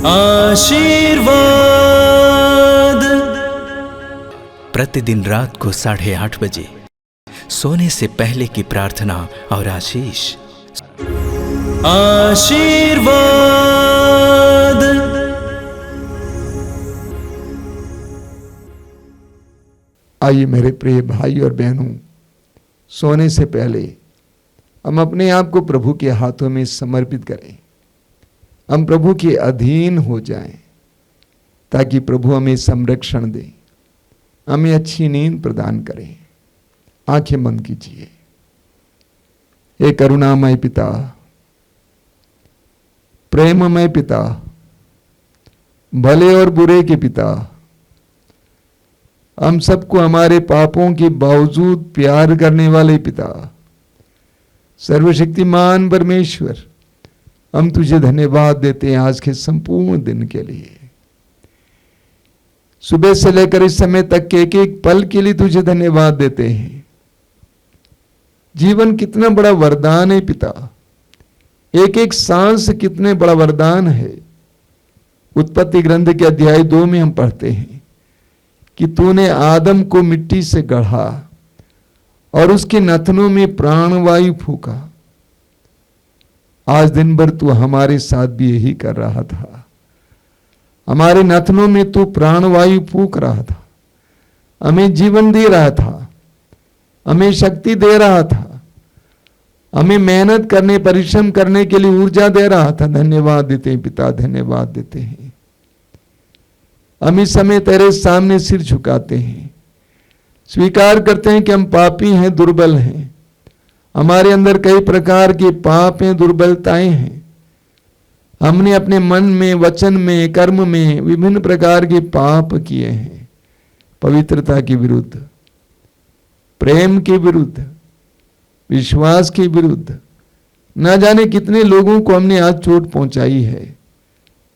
आशीर्वाद। प्रतिदिन रात को 8:30 बजे सोने से पहले की प्रार्थना और आशीष। आशीर्वाद। आइए मेरे प्रिय भाई और बहनों, सोने से पहले हम अपने आप को प्रभु के हाथों में समर्पित करें। हम प्रभु के अधीन हो जाएं ताकि प्रभु हमें संरक्षण दे, हमें अच्छी नींद प्रदान करें। आंखें बंद कीजिए। हे करुणामय पिता, प्रेममय पिता, भले और बुरे के पिता, हम सबको हमारे पापों के बावजूद प्यार करने वाले पिता, सर्वशक्तिमान परमेश्वर, हम तुझे धन्यवाद देते हैं आज के संपूर्ण दिन के लिए। सुबह से लेकर इस समय तक के एक एक पल के लिए तुझे धन्यवाद देते हैं। जीवन कितना बड़ा वरदान है पिता, एक एक सांस कितने बड़ा वरदान है। उत्पत्ति ग्रंथ के अध्याय 2 में हम पढ़ते हैं कि तूने आदम को मिट्टी से गढ़ा और उसके नथनों में प्राणवायु फूका। आज दिन भर तू हमारे साथ भी यही कर रहा था। हमारे नथनों में तू प्राणवायु फूक रहा था, हमें जीवन दे रहा था, हमें शक्ति दे रहा था, हमें मेहनत करने, परिश्रम करने के लिए ऊर्जा दे रहा था। धन्यवाद देते हैं पिता, धन्यवाद देते हैं। हम इस समय तेरे सामने सिर झुकाते हैं, स्वीकार करते हैं कि हम पापी हैं, दुर्बल हैं। हमारे अंदर कई प्रकार के पाप हैं, दुर्बलताएं हैं। हमने अपने मन में, वचन में, कर्म में विभिन्न प्रकार के पाप किए हैं। पवित्रता के विरुद्ध, प्रेम के विरुद्ध, विश्वास के विरुद्ध, न जाने कितने लोगों को हमने आज चोट पहुंचाई है।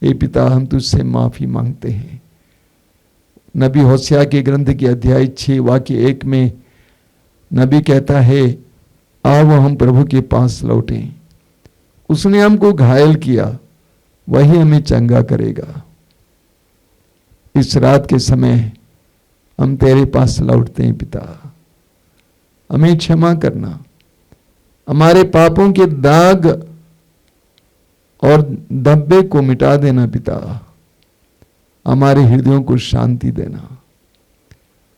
हे पिता, हम तुझसे माफी मांगते हैं। नबी होशिया के ग्रंथ के अध्याय 6 वाक्य 1 में नबी कहता है, आओ हम प्रभु के पास लौटें। उसने हमको घायल किया, वही हमें चंगा करेगा। इस रात के समय हम तेरे पास लौटते हैं पिता, हमें क्षमा करना, हमारे पापों के दाग और धब्बे को मिटा देना पिता, हमारे हृदयों को शांति देना।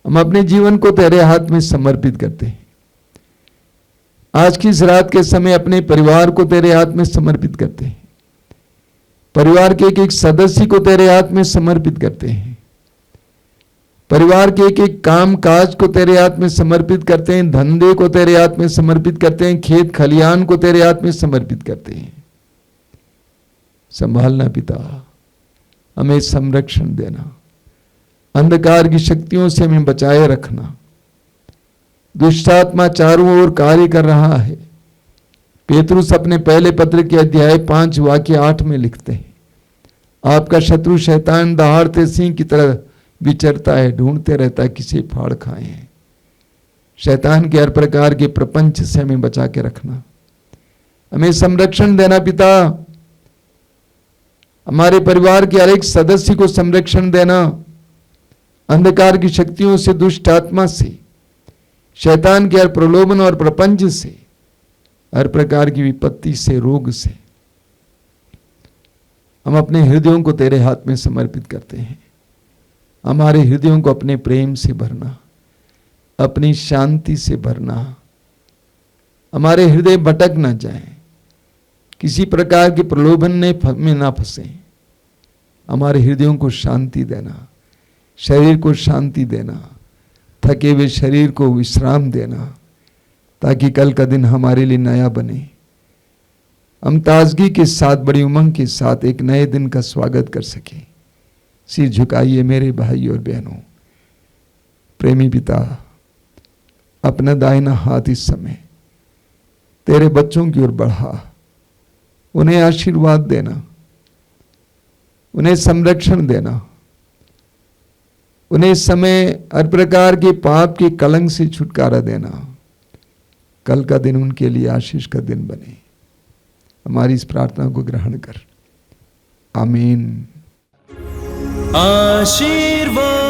हम अपने जीवन को तेरे हाथ में समर्पित करते हैं। आज की इस रात के समय अपने परिवार को तेरे हाथ में समर्पित करते हैं। परिवार के एक एक सदस्य को तेरे हाथ में समर्पित करते हैं। परिवार के एक एक काम काज को तेरे हाथ में समर्पित करते हैं। धंधे को तेरे हाथ में समर्पित करते हैं। खेत खलियान को तेरे हाथ में समर्पित करते हैं। संभालना पिता, हमें संरक्षण देना, अंधकार की शक्तियों से हमें बचाए रखना। दुष्टात्मा चारों ओर कार्य कर रहा है। पेतरुस अपने पहले पत्र के अध्याय 5 वाक्य 8 में लिखते हैं, आपका शत्रु शैतान दहाड़ते सिंह की तरह विचरता है, ढूंढते रहता है किसे फाड़ खाए। शैतान के हर प्रकार के प्रपंच से हमें बचा के रखना, हमें संरक्षण देना पिता। हमारे परिवार के हर एक सदस्य को संरक्षण देना, अंधकार की शक्तियों से, दुष्ट आत्मा से, शैतान के हर प्रलोभन और प्रपंच से, हर प्रकार की विपत्ति से, रोग से। हम अपने हृदयों को तेरे हाथ में समर्पित करते हैं। हमारे हृदयों को अपने प्रेम से भरना, अपनी शांति से भरना। हमारे हृदय भटक ना जाएं, किसी प्रकार के प्रलोभन में ना फंसे। हमारे हृदयों को शांति देना, शरीर को शांति देना, थके हुए शरीर को विश्राम देना, ताकि कल का दिन हमारे लिए नया बने। हम ताजगी के साथ, बड़ी उमंग के साथ एक नए दिन का स्वागत कर सकें। सिर झुकाइए मेरे भाई और बहनों। प्रेमी पिता, अपना दाहिना हाथ इस समय तेरे बच्चों की ओर बढ़ा, उन्हें आशीर्वाद देना, उन्हें संरक्षण देना, उन्हें समय हर प्रकार के पाप के कलंक से छुटकारा देना। कल का दिन उनके लिए आशीष का दिन बने। हमारी इस प्रार्थना को ग्रहण कर। आमीन। आशीर्वाद।